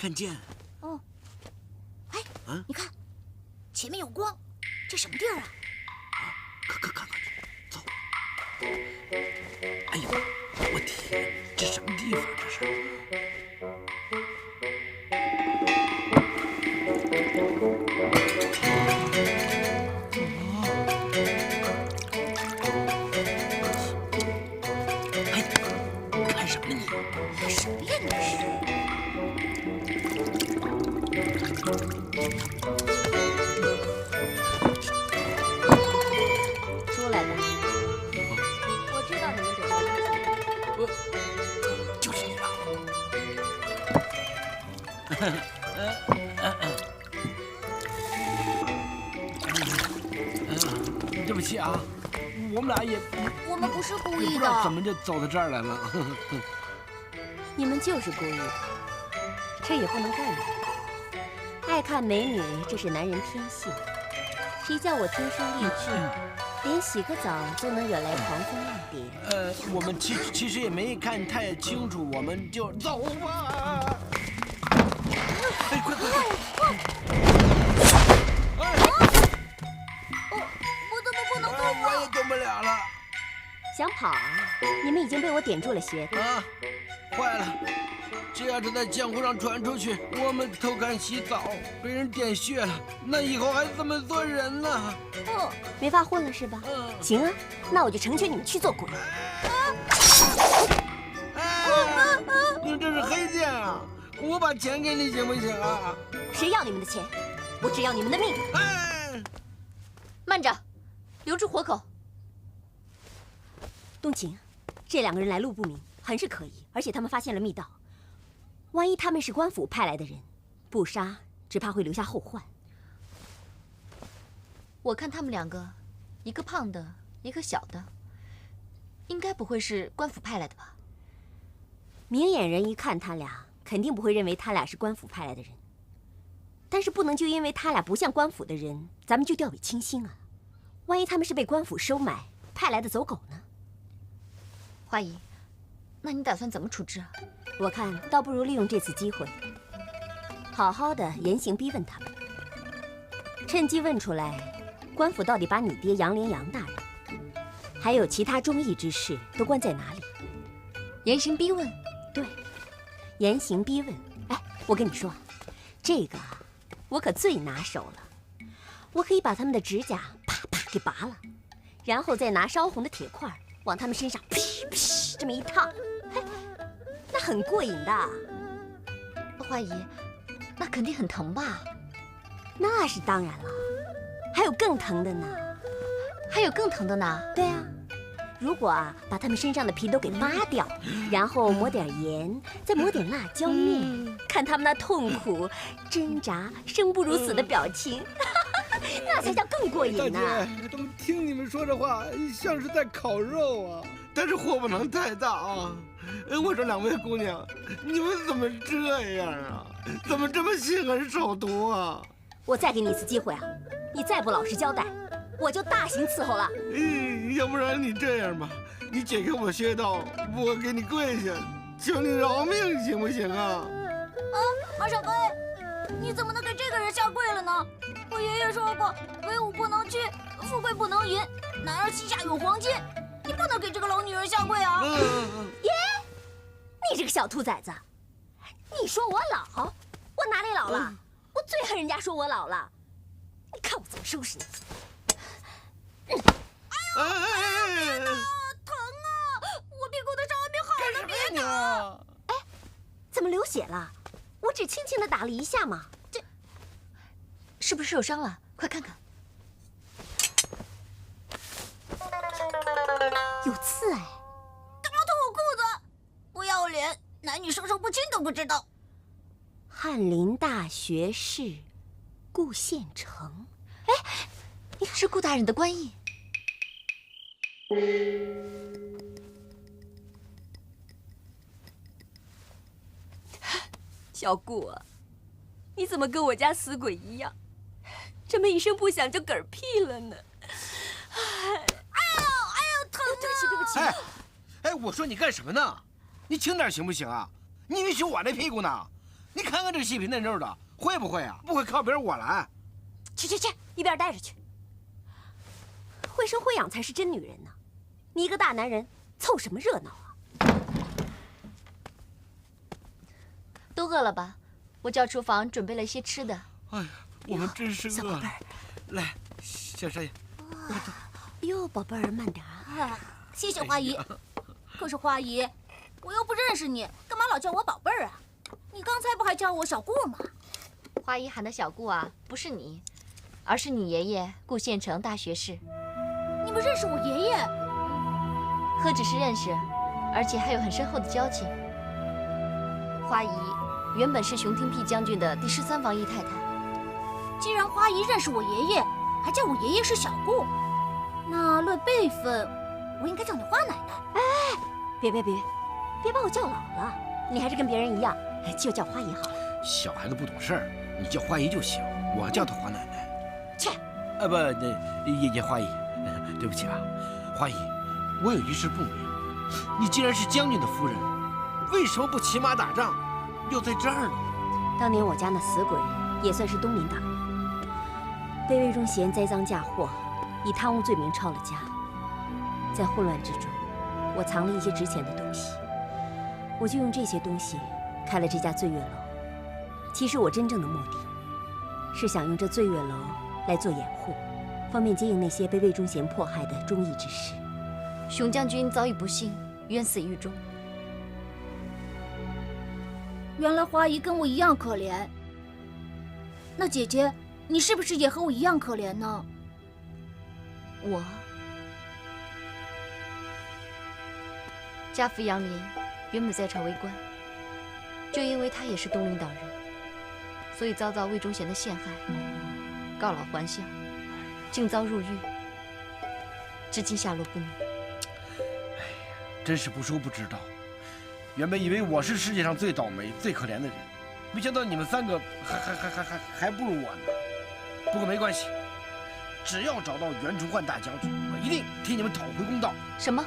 看见。哦。哎，你看，前面有光，这什么地儿啊？看去，走。哎呦，我天，这什么地方？这是？看什么呢你？干什么呀你是？出来吧，我知道你们躲在这里。就是你啊！对不起啊，我们俩也我们不是故不意知道怎的。么就走到这儿来了。你们就是故意的，这也不能怪你。爱看美女，这是男人天性。谁叫我天生丽质，连洗个澡都能惹来狂蜂浪蝶。我们其实也没看太清楚，我们就走吧。哎，快！我怎么不能动我也动不了了。想跑啊？你们已经被我点住了鞋带。啊，坏了！这要是在江湖上传出去，我们偷看洗澡被人点穴了，那以后还怎么做人呢？没法混了是吧？行啊，那我就成全你们去做鬼。你这是黑店啊！我把钱给你行不行啊？谁要你们的钱？我只要你们的命。慢着，留住活口。冬晴，这两个人来路不明，很是可疑，而且他们发现了密道。万一他们是官府派来的人，不杀只怕会留下后患。我看他们两个，一个胖的，一个小的，应该不会是官府派来的吧？明眼人一看他俩，肯定不会认为他俩是官府派来的人。但是不能就因为他俩不像官府的人，咱们就掉以轻心啊！万一他们是被官府收买派来的走狗呢？花姨，那你打算怎么处置啊？我看倒不如利用这次机会，好好的严刑逼问他们，趁机问出来，官府到底把你爹杨连杨大人，还有其他忠义之士都关在哪里？严刑逼问？对，严刑逼问。哎，我跟你说，这个啊，我可最拿手了。我可以把他们的指甲啪啪给拔了，然后再拿烧红的铁块往他们身上噼噼这么一烫，嘿，那很过瘾的。花姨，那肯定很疼吧？那是当然了，还有更疼的呢。还有更疼的呢？对啊，如果啊把他们身上的皮都给扒掉，然后抹点盐，再抹点辣椒面，看他们那痛苦、挣扎、生不如死的表情，那才叫更过瘾呢。大姐，怎么听你们说这话像是在烤肉啊？但是火不能太大啊！我说两位姑娘，你们怎么这样啊？怎么这么心狠手毒啊？我再给你一次机会啊，你再不老实交代，我就大刑伺候了。要不然你这样吧，你解开我穴道，我给你跪下，求你饶命，行不行啊？马小飞，你怎么能给这个人下跪了呢？我爷爷说过，威武不能屈，富贵不能淫，男儿膝下有黄金，你不能给这个老女人下跪啊！耶，你这个小兔崽子，你说我老，我哪里老了？我最恨人家说我老了，你看我怎么收拾你！疼啊！我屁股的伤还没好呢，别打！哎，怎么流血了？我只轻轻的打了一下嘛。这是不是受伤了？快看看，有刺哎！干嘛脱我裤子？不要脸，男女授受不亲都不知道。翰林大学士顾县城，哎，你是顾大人的官印。小顾啊，你怎么跟我家死鬼一样，这么一声不响就嗝屁了呢？哎呦，疼啊！对不起。哎，我说你干什么呢？你轻点行不行啊？你允许我那屁股呢？你看看这细皮嫩肉的，会不会啊？不会靠别人我来。去，一边待着去。会生会养才是真女人呢，你一个大男人凑什么热闹啊？都饿了吧？我叫厨房准备了一些吃的。哎呀，我们真是饿了。来，小少爷。哟，宝贝儿，慢点啊！谢谢花姨。可是花姨，我又不认识你，干嘛老叫我宝贝儿啊？你刚才不还叫我小顾吗？花姨喊的小顾啊，不是你，而是你爷爷顾县城大学士。你们认识我爷爷？何止是认识，而且还有很深厚的交情。花姨原本是熊廷弼将军的第13房姨太太。既然花姨认识我爷爷，还叫我爷爷是小顾，那论辈分，我应该叫你花奶奶。哎，别把我叫老了，你还是跟别人一样，就叫花姨好了。小孩子不懂事儿，你叫花姨就行，我叫她花奶奶。切，不，那花姨，对不起啊，花姨，我有一事不明，你既然是将军的夫人，为什么不骑马打仗，又在这儿呢？当年我家那死鬼也算是东林大人，被魏忠贤栽赃嫁祸，以贪污罪名抄了家。在混乱之中，我藏了一些值钱的东西，我就用这些东西开了这家醉月楼。其实我真正的目的，是想用这醉月楼来做掩护，方便接应那些被魏忠贤迫害的忠义之士。熊将军遭遇不幸，冤死狱中。原来花姨跟我一样可怜。那姐姐，你是不是也和我一样可怜呢？我家父杨林原本在朝为官，就因为他也是东林党人，所以遭到魏忠贤的陷害，告老还乡，竟遭入狱，至今下落不明。哎呀，真是不说不知道。原本以为我是世界上最倒霉、最可怜的人，没想到你们3个还不如我呢。不过没关系，只要找到袁崇焕大将军，我一定替你们讨回公道。什么？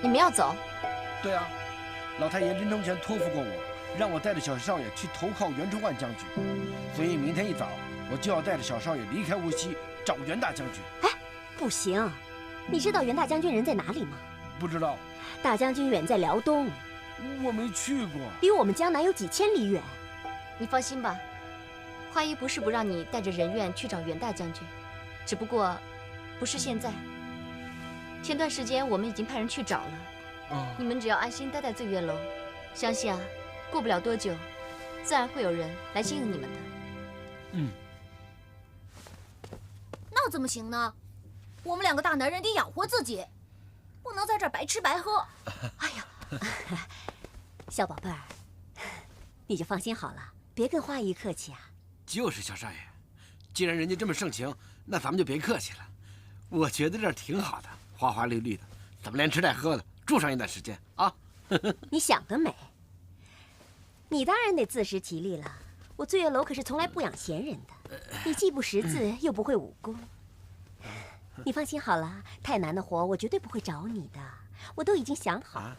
你们要走？对啊，老太爷临终前托付过我，让我带着小少爷去投靠袁崇焕将军，所以明天一早我就要带着小少爷离开无锡，找袁大将军。哎，不行，你知道袁大将军人在哪里吗？不知道。大将军远在辽东，我没去过，离我们江南有几千里远。你放心吧，花姨不是不让你带着人怨去找袁大将军，只不过不是现在。前段时间我们已经派人去找了。你们只要安心待在醉月楼，相信啊，过不了多久，自然会有人来接应你们的。那怎么行呢？我们2个大男人得养活自己，不能在这儿白吃白喝。哎呀，小宝贝儿，你就放心好了，别跟花姨客气啊。就是小少爷，既然人家这么盛情，那咱们就别客气了。我觉得这儿挺好的，花花绿绿的，咱们连吃带喝的住上一段时间啊。你想得美！你当然得自食其力了。我醉月楼可是从来不养闲人的，你既不识字又不会武功。你放心好了，太难的活我绝对不会找你的，我都已经想好了，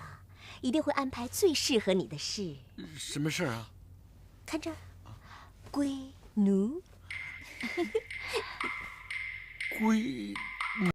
一定会安排最适合你的事。什么事啊？看这儿，龟奴。龟